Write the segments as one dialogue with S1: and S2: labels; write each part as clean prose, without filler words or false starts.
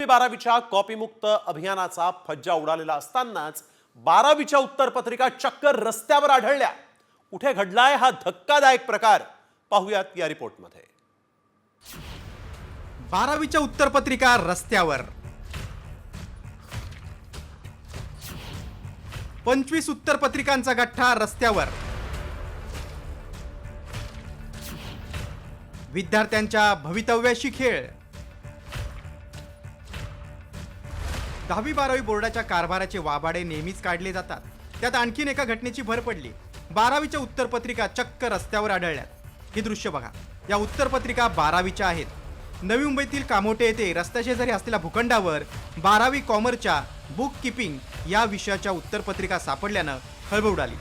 S1: 10वी-12वीच्या कॉपीमुक्त अभियानाचा फज्जा उडालेला असतानाच 12वीच्या उत्तरपत्रिका चक्क रस्त्यावर आढळल्या। कुठे घडलाय हा धक्कादायक प्रकार, पाहूयात या रिपोर्टमध्ये।
S2: 12वीच्या उत्तरपत्रिका रस्त्यावर, 25 उत्तरपत्रिकांचा गठ्ठा रस्त्यावर। विद्यार्थ्यांच्या भवितव्याशी खेळ। 10वी-12वी बोर्डाच्या कारभाराचे वाबाडे नेहमीच काढले जातात। त्यात आणखीन एका घटनेची भर पडली। 12वीच्या उत्तरपत्रिका चक्क रस्त्यावर आढळल्यात। ही दृश्य बघा। या उत्तरपत्रिका 12वीच्या आहेत। नवी मुंबईतील कामोठे येथे रस्त्याशेजारी असलेल्या भूखंडावर 12वी कॉमर्सच्या बुक कीपिंग या विषयाच्या उत्तरपत्रिका सापडल्यानं खळबळ उडाली।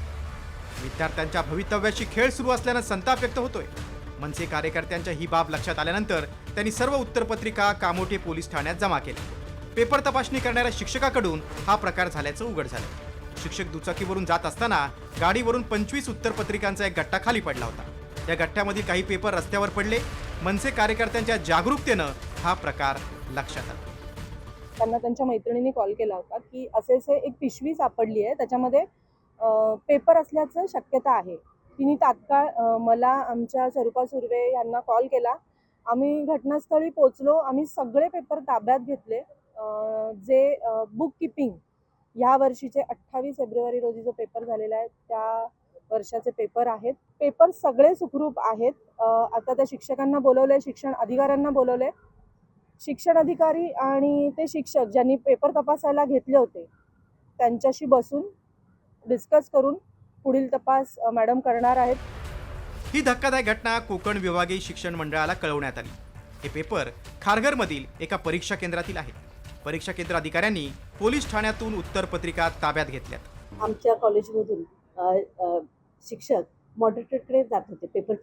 S2: विद्यार्थ्यांच्या भवितव्याशी खेळ सुरू असल्यानं संताप व्यक्त होतोय। मनसे कार्यकर्त्यांच्या ही बाब लक्षात आल्यानंतर त्यांनी सर्व उत्तरपत्रिका कामोठे पोलीस ठाण्यात जमा केल्या। पेपर तपासणी करणाऱ्या शिक्षकाकडून हा प्रकार झाल्याचं उघड झालं। शिक्षक दुचाकीवरून जात असताना गाडीवरून 25 उत्तरपत्रिकांचा एक गठ्ठा खाली पडला होता। या गठ्ठ्यामधील काही पेपर रस्त्यावर पडले। मनसे कार्यकर्त्यांच्या जागरूकतेनं हा प्रकार लक्षात आला।
S3: त्यांना त्यांच्या मैत्रिणींनी कॉल केला होता की असे एक पिशवी सापडली आहे, त्याच्यामध्ये पेपर असल्याचं शक्यता आहे। तिने तात्काळ मला, आमच्या स्वरूपा सुर्वे यांना कॉल केला। आम्ही घटनास्थळी पोहोचलो। आम्ही सगळे पेपर ताब्यात घेतले। जे बुक कीपिंग ह्या वर्षीचे 28 फेब्रुवारी रोजी जो पेपर झालेला आहे त्या वर्षाचे पेपर आहेत। पेपर सगळे सुखरूप आहेत। आता त्या शिक्षकांना बोलवले, शिक्षण अधिकाऱ्यांना बोलवले। शिक्षण अधिकारी आणि ते शिक्षक ज्यांनी पेपर तपासायला घेतले होते त्यांच्याशी बसून डिस्कस करून पुढील तपास मॅडम करणार आहेत।
S2: ही धक्कादायक घटना कोकण विभागीय शिक्षण मंडळाला कळवण्यात आली। हे पेपर खारघरमधील एका परीक्षा केंद्रातील आहेत। परीक्षा केंद्र अधिकाऱ्यांनी पोलीस ठाण्यातून उत्तरपत्रिका ताब्यात घेतल्यात।
S4: आमच्या कॉलेजमधून शिक्षक मॉडरेटरकडे जात होते पेपर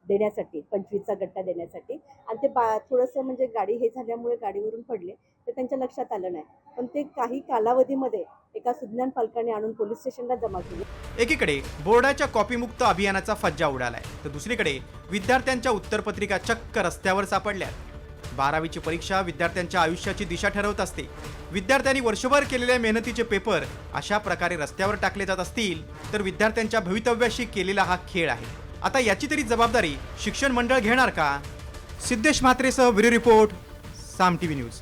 S4: देण्यासाठी, 25चा गट्टा देण्यासाठी, आणि ते थोडंसं म्हणजे गाडी हे झाल्यामुळे गाडीवरून पडले, ते त्यांच्या लक्षात आलं नाही। पण ते काही कालावधीमध्ये एका सुज्ञान पालकाने आणून पोलीस स्टेशनला जमा केले।
S2: एकीकडे बोर्डाच्या कॉपीमुक्त अभियानाचा फज्जा उडालाय, तर दुसरीकडे विद्यार्थ्यांच्या उत्तरपत्रिका चक्क रस्त्यावर सापडल्या। 12वीची परीक्षा विद्यार्थ्यांच्या आयुष्याची दिशा ठरवत असते। विद्यार्थ्यांनी वर्षभर केलेल्या मेहनतीचे पेपर अशा प्रकारे रस्त्यावर टाकले जात असतील तर विद्यार्थ्यांच्या भवितव्याशी केलेला हा खेळ आहे। आता याची तरी जबाबदारी शिक्षण मंडळ घेणार का? सिद्धेश म्हात्रेसह ब्युरो रिपोर्ट, साम टीव्ही न्यूज।